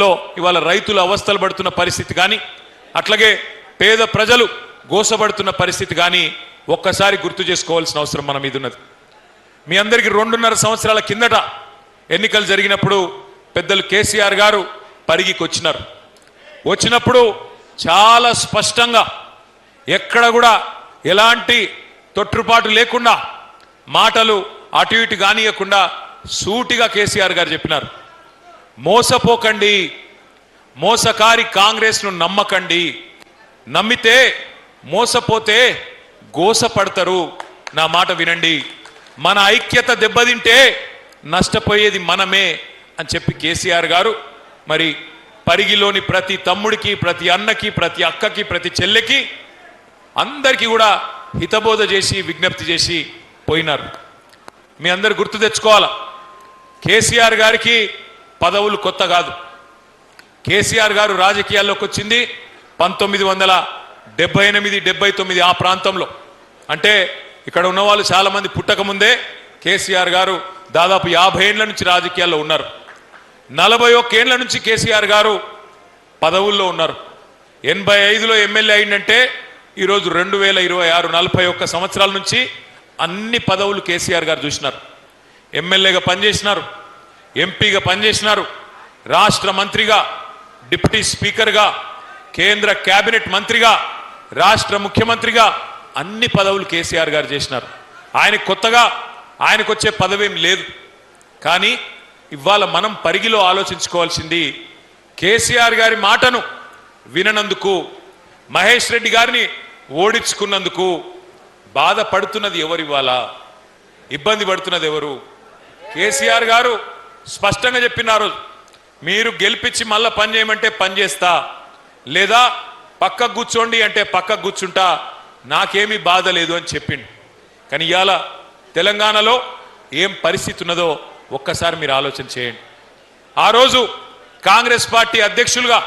లో ఇవాళ రైతులు అవస్థలు పడుతున్న పరిస్థితి కానీ అట్లాగే పేద ప్రజలు గోసపడుతున్న పరిస్థితి కానీ ఒక్కసారి గుర్తు చేసుకోవాల్సిన అవసరం మన మీద ఉన్నది. మీ అందరికీ 2.5 సంవత్సరాల కిందట ఎన్నికలు జరిగినప్పుడు పెద్దలు కేసీఆర్ గారు పరిగికి వచ్చినప్పుడు చాలా స్పష్టంగా ఎక్కడ కూడా ఎలాంటి తొట్టుపాటు లేకుండా మాటలు అటు ఇటు కానియకుండా సూటిగా కేసీఆర్ గారు చెప్పినారు, మోసపోకండి, మోసకారి కాంగ్రెస్ను నమ్మకండి, నమ్మితే మోసపోతే గోసపడతారు, నా మాట వినండి, మన ఐక్యత దెబ్బతింటే నష్టపోయేది మనమే అని చెప్పి కేసీఆర్ గారు మరి పరిగిలోని ప్రతి తమ్ముడికి, ప్రతి అన్నకి, ప్రతి అక్కకి, ప్రతి చెల్లెకి అందరికీ కూడా హితబోధ చేసి విజ్ఞప్తి చేసి పోయినారు. మీ అందరు గుర్తు తెచ్చుకోవాలా, కేసీఆర్ గారికి పదవులు కొత్త కాదు. కేసీఆర్ గారు రాజకీయాల్లోకి వచ్చింది 1978-79 ఆ ప్రాంతంలో. అంటే ఇక్కడ ఉన్న వాళ్ళు చాలా మంది పుట్టకముందే కేసీఆర్ గారు దాదాపు 50 ఏళ్ల నుంచి రాజకీయాల్లో ఉన్నారు. 41 ఏళ్ల నుంచి కేసీఆర్ గారు పదవుల్లో ఉన్నారు. 85లో ఎమ్మెల్యే అయిందంటే ఈరోజు 2026 41 సంవత్సరాల నుంచి అన్ని పదవులు కేసీఆర్ గారు చూసినారు. ఎమ్మెల్యేగా పనిచేసినారు, ఎంపీగా పనిచేసినారు, రాష్ట్ర మంత్రిగా, డిప్యూటీ స్పీకర్గా, కేంద్ర కేబినెట్ మంత్రిగా, రాష్ట్ర ముఖ్యమంత్రిగా అన్ని పదవులు కేసీఆర్ గారు చేసినారు. ఆయనకు వచ్చే పదవేం లేదు. కానీ ఇవాళ మనం పరిగిలో ఆలోచించుకోవాల్సింది, కేసీఆర్ గారి మాటను విననందుకు, మహేష్ రెడ్డి గారిని ఓడించుకున్నందుకు బాధపడుతున్నది ఎవరు, ఇవాళ ఇబ్బంది పడుతున్నది ఎవరు? కేసీఆర్ గారు స్పష్టంగా చెప్పినారు, మీరు గెలిపించి మళ్ళా పని చేయమంటే పని చేస్తా, లేదా పక్కకు కూర్చోండి అంటే పక్కకు కూర్చుంటా, నాకేమీ బాధ లేదు అని చెప్పిండు. కానీ ఇవాళ తెలంగాణలో ఏం పరిస్థితి ఉన్నదో ఒక్కసారి మీరు ఆలోచన చేయండి. ఆ రోజు కాంగ్రెస్ పార్టీ అధ్యక్షులుగా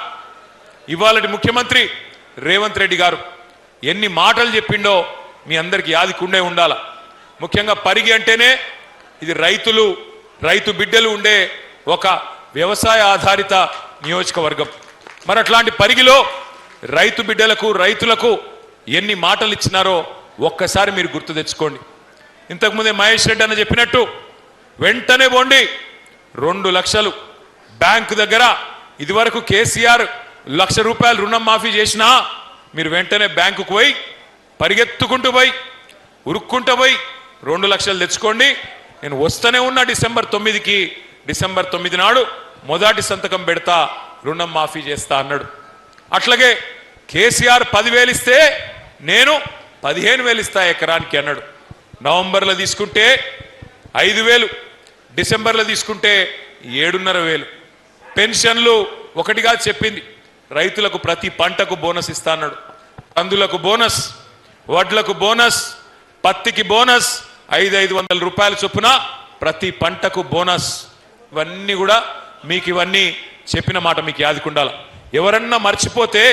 ఇవాళటి ముఖ్యమంత్రి రేవంత్ రెడ్డి గారు ఎన్ని మాటలు చెప్పిండో మీ అందరికీ యాదికుండే ఉండాల. ముఖ్యంగా పరిగి అంటేనే ఇది రైతు బిడ్డలు ఉండే ఒక వ్యవసాయ ఆధారిత నియోజకవర్గం. మరి అట్లాంటి పరిగిలో రైతు బిడ్డలకు, రైతులకు ఎన్ని మాటలు ఇచ్చినారో ఒక్కసారి మీరు గుర్తు తెచ్చుకోండి. ఇంతకుముందే మహేష్ రెడ్డి అన్న చెప్పినట్టు వెంటనే పోండి, 2 లక్షలు బ్యాంకు దగ్గర, ఇదివరకు కేసీఆర్ ₹1,00,000 రుణం మాఫీ చేసినా మీరు వెంటనే బ్యాంకుకు పోయి పరిగెత్తుకుంటూ పోయి ఉరుక్కుంటూ పోయి 2 లక్షలు తెచ్చుకోండి, నేను వస్తూనే ఉన్నా డిసెంబర్ 9 నాడు మొదటి సంతకం పెడతా, రుణం మాఫీ చేస్తా అన్నాడు. అట్లాగే కేసీఆర్ 10,000 ఇస్తే నేను 15,000 ఇస్తా ఎకరానికి అన్నాడు. నవంబర్లో తీసుకుంటే 5,000, డిసెంబర్లో తీసుకుంటే 7,500. పెన్షన్లు ఒకటిగా చెప్పింది, రైతులకు ప్రతి పంటకు బోనస్ ఇస్తా అన్నాడు. కందులకు బోనస్, వడ్లకు బోనస్, పత్తికి బోనస్, 500 రూపాయల చొప్పున ప్రతి పంటకు బోనస్. ఇవన్నీ కూడా మీకు ఇవన్నీ చెప్పిన మాట మీకు యాదికుండాలి. ఎవరన్నా మర్చిపోతే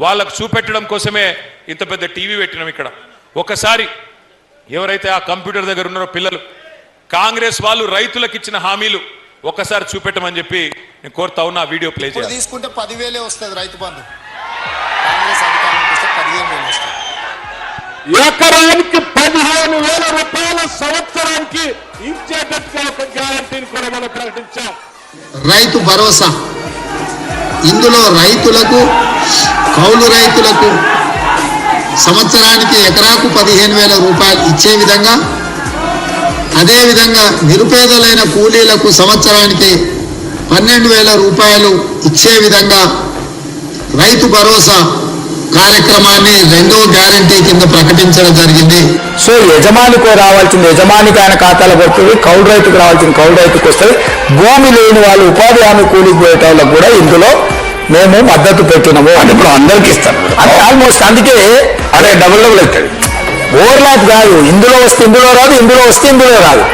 వాళ్ళకు చూపెట్టడం కోసమే ఇంత పెద్ద టీవీ పెట్టినాం ఇక్కడ. ఒకసారి ఎవరైతే ఆ కంప్యూటర్ దగ్గర ఉన్నారో పిల్లలు, కాంగ్రెస్ వాళ్ళు రైతులకు ఇచ్చిన హామీలు ఒక్కసారి చూపెట్టమని చెప్పి నేను కోరుతా ఉన్నా. వీడియో ప్లే చేయాలి. తీసుకుంటే 10,000 వస్తుంది రైతు బంధు, కాంగ్రెస్ అధికారానికి వస్తే 15,000 వస్తుంది. ఎకరానికి 15,000 రూపాయల సంవత్సరానికి ఇచ్చేటట్టుగా ఒక గ్యారంటీని కూడా మనం ప్రకటించాం. రైతు భరోసా, ఇందులో రైతులకు, కౌలు రైతులకు సంవత్సరానికి ఎకరాకు 15,000 రూపాయలు ఇచ్చే విధంగా, అదేవిధంగా నిరుపేదలైన కూలీలకు సంవత్సరానికి 12,000 రూపాయలు ఇచ్చే విధంగా రైతు భరోసా కార్యక్రమాన్ని 2వ గ్యారంటీ కింద ప్రకటించడం జరిగింది. సో యజమానికి రావాల్సింది యజమానికి ఆయన ఖాతాలో పడుతుంది, కౌలు రైతుకు రావాల్సింది కౌలు రైతుకు వస్తుంది. భూమి లేని వాళ్ళు, ఉపాధి హామీ కూలికి పోయేటోళ్ళకు కూడా ఇందులో మేము మద్దతు పెట్టినాము. అంటే ఇప్పుడు అందరికి ఇస్తాం, అంటే ఆల్మోస్ట్. అందుకే అదే డబుల్ అవుతుంది, ఓవర్లాప్ కాదు. ఇందులో వస్తే ఇందులో రాదు, ఇందులో వస్తే ఇందులో రాదు.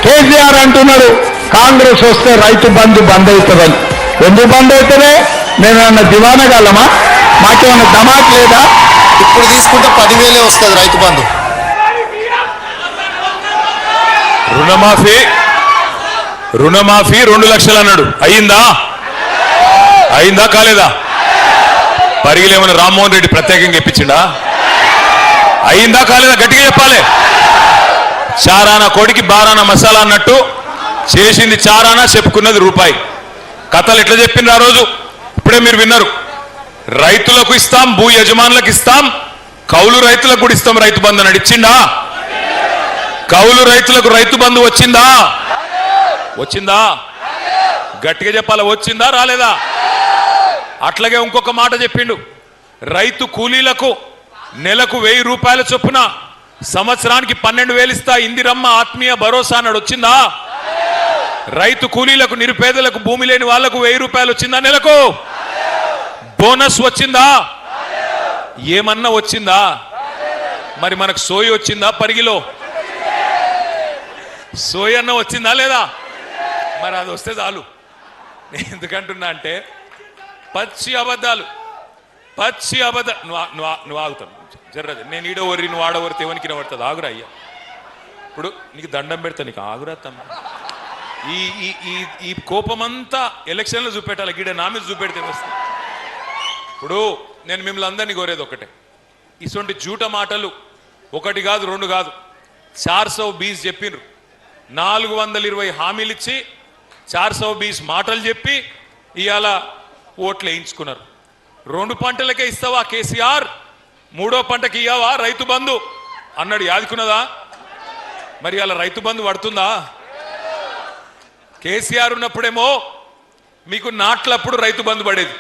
కేసీఆర్ అంటున్నాడు కాంగ్రెస్ వస్తే రైతు బంధు బంద్ అవుతుందని. ఎందుకు బంద్ అవుతుందే? మేమేమన్నా దివానగలమా? మాకేమన్నా దమాక్ లేదా? ఇప్పుడు తీసుకుంటే 10,000 వస్తుంది రైతు బంధు. రుణమాఫీ 2 లక్షలు అన్నాడు, అయ్యిందా? అయిందా కాలేదా? పరిగిలేమన్నా రామ్మోహన్ రెడ్డి ప్రత్యేకంగా ఇప్పించిండా? అయిందా కాలేదా? గట్టిగా చెప్పాలి. చారానా కోడికి బారానా మసాలా అన్నట్టు చేసింది చారానా, చెప్పుకున్నది రూపాయి. కథలు ఎట్లా చెప్పిండ్రు ఆ రోజు? ఇప్పుడే మీరు విన్నారు. రైతులకు ఇస్తాం, భూ యజమానులకు ఇస్తాం, కౌలు రైతులకు కూడా ఇస్తాం రైతు బంధు అని ఇచ్చిండా? కౌలు రైతులకు రైతు బంధు వచ్చిందా? వచ్చిందా? గట్టిగా చెప్పాలి. వచ్చిందా రాలేదా? అట్లాగే ఇంకొక మాట చెప్పిండు. రైతు కూలీలకు నెలకు 1000 రూపాయల చొప్పున సంవత్సరానికి 12,000 ఇస్తా, ఇందిరమ్మ ఆత్మీయ భరోసా అన్నాడు. వచ్చిందా? రైతు కూలీలకు, నిరుపేదలకు, భూమి లేని వాళ్లకు 1000 రూపాయలు వచ్చిందా నెలకు? బోనస్ వచ్చిందా? ఏమన్నా వచ్చిందా? మరి మనకు సోయి వచ్చిందా? పరిగిలో సోయి అన్న వచ్చిందా లేదా? మరి అది వస్తే చాలు. ఎందుకంటున్నా అంటే పచ్చి అబద్ధాలు. నువ్వు ఆగుతాను జర్రది. నేను ఈడ వరి, నువ్వు ఆడవరితే ఎవరికి పడుతుంది? ఆగురా అయ్యా, ఇప్పుడు నీకు దండం పెడతా, నీకు ఆగురా తమ్మ. ఈ కోపమంతా ఎలక్షన్లో చూపెట్టాలి. గీడ నా మీద చూపెడితే వస్తుంది. ఇప్పుడు నేను మిమ్మల్ని అందరినీ కోరేది ఒకటే, ఇటువంటి జూట మాటలు ఒకటి కాదు, రెండు కాదు, 420 చెప్పిండ్రు. 420 హామీలు ఇచ్చి 420 మాటలు చెప్పి ఇవాళ ఓట్లు వేయించుకున్నారు. 2 పంటలకే ఇస్తావా కేసీఆర్, 3వ పంటకి ఇయ్యావా రైతు బంధు అన్నాడు. యాదుకున్నదా? మరి అలా రైతు బంధు పడుతుందా? కేసీఆర్ ఉన్నప్పుడేమో మీకు నాట్లప్పుడు రైతు బంధు పడేది,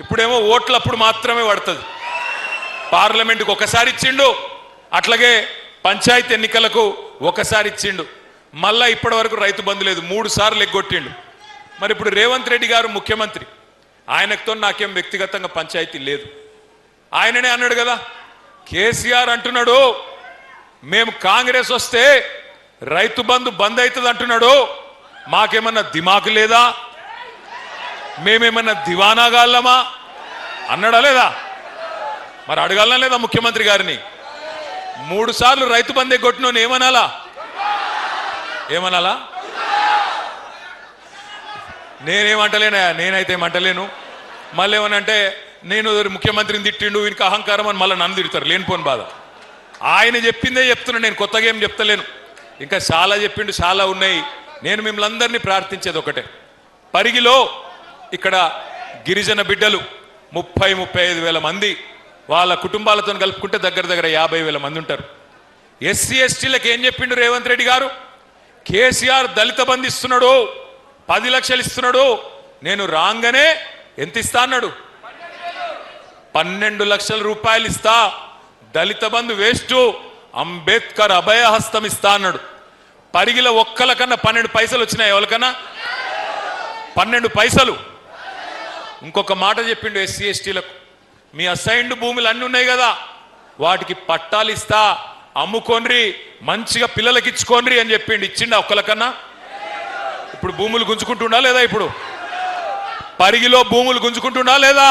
ఇప్పుడేమో ఓట్లప్పుడు మాత్రమే పడుతుంది. పార్లమెంటుకు ఒకసారి ఇచ్చిండు, అట్లాగే పంచాయతీ ఎన్నికలకు ఒకసారి ఇచ్చిండు. మళ్ళా ఇప్పటి వరకు రైతు బంధు లేదు, 3 సార్లు ఎగ్గొట్టిండు. మరి ఇప్పుడు రేవంత్ రెడ్డి గారు ముఖ్యమంత్రి, ఆయనతో నాకేం వ్యక్తిగతంగా పంచాయతీ లేదు. ఆయననే అన్నాడు కదా, కేసీఆర్ అంటున్నాడు మేము కాంగ్రెస్ వస్తే రైతు బంధు బంద్ అవుతుంది అంటున్నాడు. మాకేమన్నా దిమాకు లేదా? మేమేమన్నా దివానాగాళ్ళమా అన్నాడా లేదా? మరి అడగాలనా లేదా ముఖ్యమంత్రి గారిని? 3 సార్లు రైతు బంధు ఎగ్గొట్టినోని ఏమనాలా? ఏమనాలా? నేనేమంటలేనా? నేనైతే ఏమంటలేను. మళ్ళీ ఏమనంటే నేను ముఖ్యమంత్రిని తిట్టిండు, వీనికి అహంకారం అని మళ్ళీ నన్ను తిడతారు. లేనిపోని బాధ. ఆయన చెప్పిందే చెప్తున్నా, నేను కొత్తగా ఏం చెప్తలేను. ఇంకా చాలా చెప్పిండు, చాలా ఉన్నాయి. నేను మిమ్మల్ని అందరినీ ప్రార్థించేది ఒకటే, పరిగిలో ఇక్కడ గిరిజన బిడ్డలు 30-35 వేల మంది, వాళ్ళ కుటుంబాలతో కలుపుకుంటే దగ్గర 50,000 మంది ఉంటారు. ఎస్సీ ఎస్టీలకు ఏం చెప్పిండు రేవంత్ రెడ్డి గారు? కేసీఆర్ దళిత బంధు ఇస్తున్నాడు, 10 లక్షలు ఇస్తున్నాడు. నేను రాగానే ఎంత ఇస్తా అన్నాడు? 12 లక్షల రూపాయలు ఇస్తా. దళిత బంధు వేస్ట్, అంబేద్కర్ అభయహస్తం ఇస్తా అన్నాడు. పరిగిల ఒక్కలకన్నా 12 పైసలు వచ్చినాయి. ఎవరికన్నా 12 పైసలు. ఇంకొక మాట చెప్పిండు ఎస్సీ ఎస్టీలకు, మీ అసైన్డ్ భూములు అన్నీ ఉన్నాయి కదా, వాటికి పట్టాలు ఇస్తా, అమ్ముకోండ్రి, మంచిగా పిల్లలకి ఇచ్చుకోండ్రి అని చెప్పిండు. ఇచ్చిండా ఒక్కలకన్నా? ఇప్పుడు భూములు గుంజుకుంటుండా లేదా? ఇప్పుడు పరిగిలో భూములు గుంజుకుంటుండా లేదా?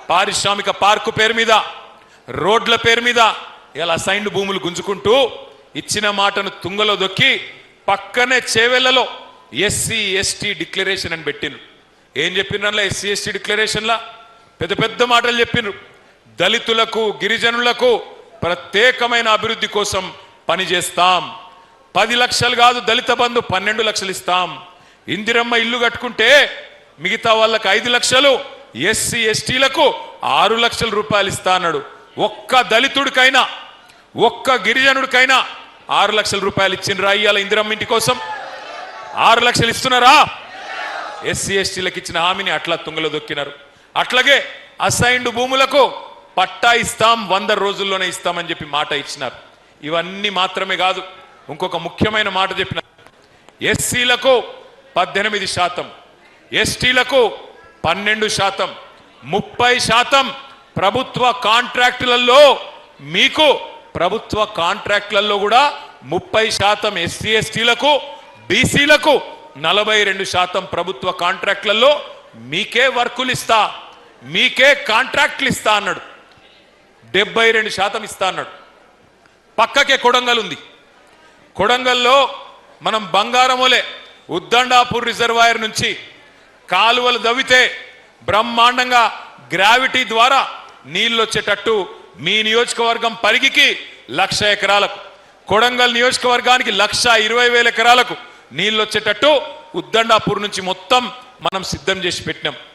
పారిశ్రామిక పార్కు పేరు మీద, రోడ్ల పేరు మీద ఇలా అసైన్డ్ భూములు గుంజుకుంటూ ఇచ్చిన మాటను తుంగలో దొక్కి పక్కనే చేవెళ్లలో ఎస్సీ ఎస్టీ డిక్లరేషన్ అని పెట్టిండ్రు. ఏం చెప్పినట్లా ఎస్సీ ఎస్టీ డిక్లరేషన్లా? పెద్ద పెద్ద మాటలు చెప్పినారు. దళితులకు, గిరిజనులకు ప్రత్యేకమైన అభివృద్ధి కోసం పనిచేస్తాం. 10 లక్షలు కాదు దళిత బంధు, 12 లక్షలు ఇస్తాం. ఇందిరమ్మ ఇల్లు కట్టుకుంటే మిగతా వాళ్ళకి 5 లక్షలు, ఎస్సీ ఎస్టీలకు 6 లక్షల రూపాయలు ఇస్తా అన్నాడు. ఒక్క దళితుడికైనా, ఒక్క గిరిజనుడికైనా 6 లక్షల రూపాయలు ఇచ్చిండ్రా ఇయ్యాల ఇందిరమ్మ ఇంటి కోసం? 6 లక్షలు ఇస్తున్నారా? ఎస్సీ ఎస్టీలకు ఇచ్చిన హామీని అట్లా తుంగలో దొక్కినారు. అట్లాగే అసైన్డ్ భూములకు పట్టా ఇస్తాం, 100 రోజుల్లోనే ఇస్తామని చెప్పి మాట ఇచ్చినారు. ఇవన్నీ మాత్రమే కాదు, ఇంకొక ముఖ్యమైన మాట చెప్పినారు. ఎస్సీలకు 18%, ఎస్టీలకు 12%, 30% ప్రభుత్వ కాంట్రాక్టులలో, మీకు ప్రభుత్వ కాంట్రాక్టులలో కూడా 30% ఎస్సీ ఎస్టీలకు, బీసీలకు 42% ప్రభుత్వ కాంట్రాక్టులలో మీకే వర్కులు ఇస్తా, మీకే కాంట్రాక్టులు ఇస్తా అన్నాడు. 72% ఇస్తా అన్నాడు. పక్కకే కొడంగల్ ఉంది. కొడంగల్లో మనం బంగారమోలే ఉద్దండాపూర్ రిజర్వాయర్ నుంచి కాలువలు దవ్వితే బ్రహ్మాండంగా గ్రావిటీ ద్వారా నీళ్ళు వచ్చేటట్టు మీ నియోజకవర్గం పరిగికి 1,00,000 ఎకరాలకు, కొడంగల్ నియోజకవర్గానికి 1,20,000 ఎకరాలకు నీళ్ళు వచ్చేటట్టు ఉద్దండాపూర్ నుంచి మొత్తం మనం సిద్ధం చేసి పెట్టినాం.